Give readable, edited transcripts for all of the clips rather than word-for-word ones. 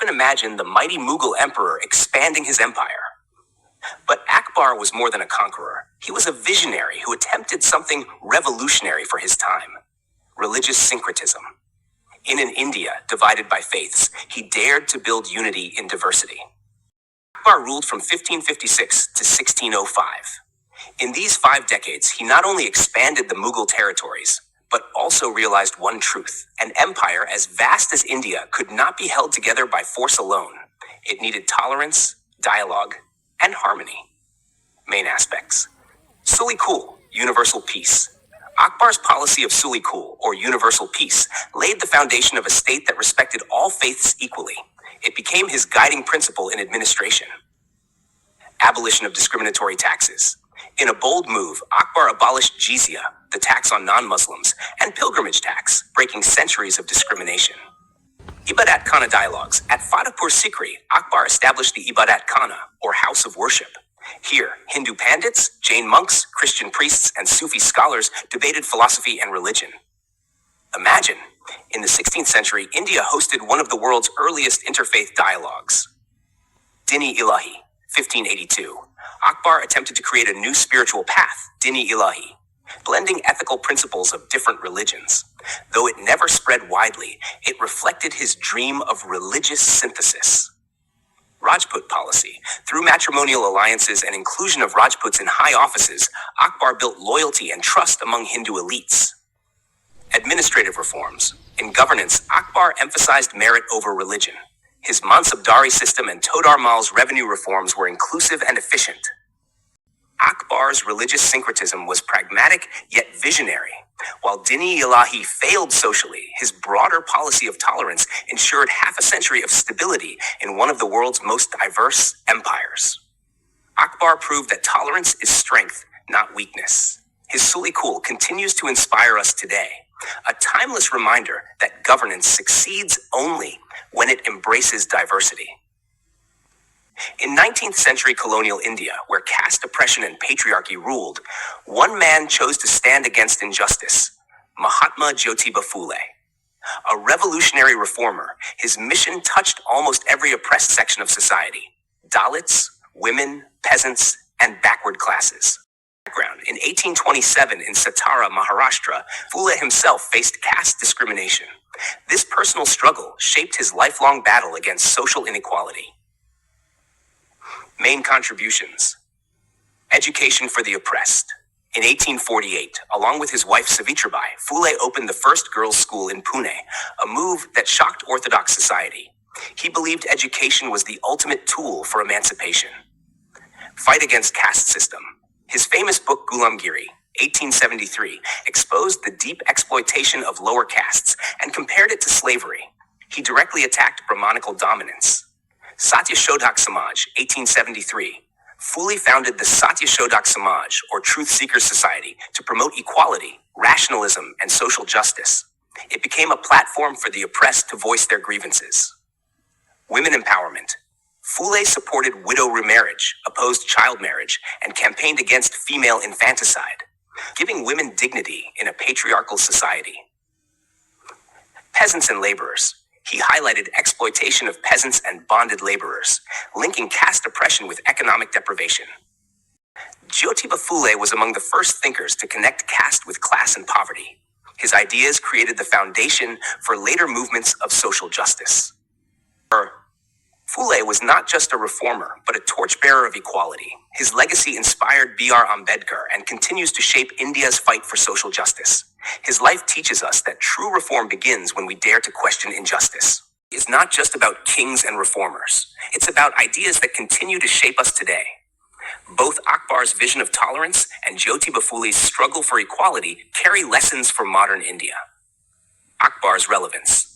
often imagine the mighty Mughal emperor expanding his empire. But Akbar was more than a conqueror. He was a visionary who attempted something revolutionary for his time: religious syncretism. In an India divided by faiths, he dared to build unity in diversity. Akbar ruled from 1556 to 1605. In these 5 decades, he not only expanded the Mughal territories, but also realized one truth: an empire as vast as India could not be held together by force alone. It needed tolerance, dialogue, and harmony. Main aspects: Sulh-e-Kul, universal peace. Akbar's policy of Sulh-e-Kul, or universal peace, laid the foundation of a state that respected all faiths equally. It became his guiding principle in administration. Abolition of discriminatory taxes. In a bold move, Akbar abolished jizya, the tax on non-Muslims, and pilgrimage tax, breaking centuries of discrimination. Ibadat Khana dialogues. At Fatehpur Sikri, Akbar established the Ibadat Khana, or house of worship. Here, Hindu pandits, Jain monks, Christian priests, and Sufi scholars debated philosophy and religion. Imagine, in the 16th century, India hosted one of the world's earliest interfaith dialogues. Din-e-Ilahi, 1582. Akbar attempted to create a new spiritual path, Din-e-Ilahi, blending ethical principles of different religions. Though it never spread widely, it reflected his dream of religious synthesis. Rajput policy. Through matrimonial alliances and inclusion of Rajputs in high offices, Akbar built loyalty and trust among Hindu elites. Administrative reforms. In governance, Akbar emphasized merit over religion. His Mansabdari system and Todar Mal's revenue reforms were inclusive and efficient. Akbar's religious syncretism was pragmatic yet visionary. While Din-e-Ilahi failed socially, his broader policy of tolerance ensured half a century of stability in one of the world's most diverse empires. Akbar proved that tolerance is strength, not weakness. His Sulh-e-Kul continues to inspire us today, a timeless reminder that governance succeeds only when it embraces diversity. In 19th century colonial India, where caste oppression and patriarchy ruled, one man chose to stand against injustice: Mahatma Jyotiba Phule. A revolutionary reformer, his mission touched almost every oppressed section of society: Dalits, women, peasants, and backward classes. Background: in 1827 in Satara, Maharashtra, Phule himself faced caste discrimination. This personal struggle shaped his lifelong battle against social inequality. Main contributions: education for the oppressed. In 1848, along with his wife Savitribai, Phule opened the first girls' school in Pune, a move that shocked Orthodox society. He believed education was the ultimate tool for emancipation. Fight against caste system. His famous book Gulamgiri, 1873, exposed the deep exploitation of lower castes and compared it to slavery. He directly attacked Brahmanical dominance. Satyashodhak Samaj, 1873. Phule founded the Satyashodhak Samaj, or Truth Seekers Society, to promote equality, rationalism, and social justice. It became a platform for the oppressed to voice their grievances. Women empowerment. Phule supported widow remarriage, opposed child marriage, and campaigned against female infanticide, giving women dignity in a patriarchal society. Peasants and laborers. He highlighted exploitation of peasants and bonded laborers, linking caste oppression with economic deprivation. Jyotiba Phule was among the first thinkers to connect caste with class and poverty. His ideas created the foundation for later movements of social justice. Phule was not just a reformer, but a torchbearer of equality. His legacy inspired B.R. Ambedkar and continues to shape India's fight for social justice. His life teaches us that true reform begins when we dare to question injustice. It's not just about kings and reformers. It's about ideas that continue to shape us today. Both Akbar's vision of tolerance and Jyotiba Phule's struggle for equality carry lessons for modern India. Akbar's relevance.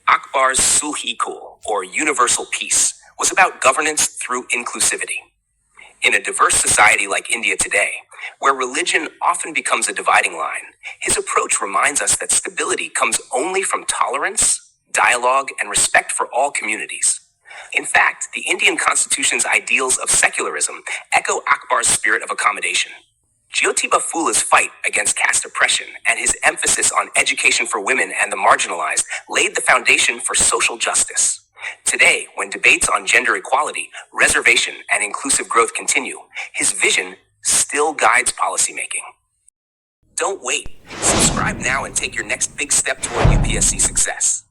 Akbar's Sulh-e-Kul, or universal peace, was about governance through inclusivity. In a diverse society like India today, where religion often becomes a dividing line, his approach reminds us that stability comes only from tolerance, dialogue, and respect for all communities. In fact, the Indian Constitution's ideals of secularism echo Akbar's spirit of accommodation. Jyotiba Phule's fight against caste oppression and his emphasis on education for women and the marginalized laid the foundation for social justice. Today, when debates on gender equality, reservation, and inclusive growth continue, his vision still guides policymaking. Don't wait. Subscribe now and take your next big step toward UPSC success.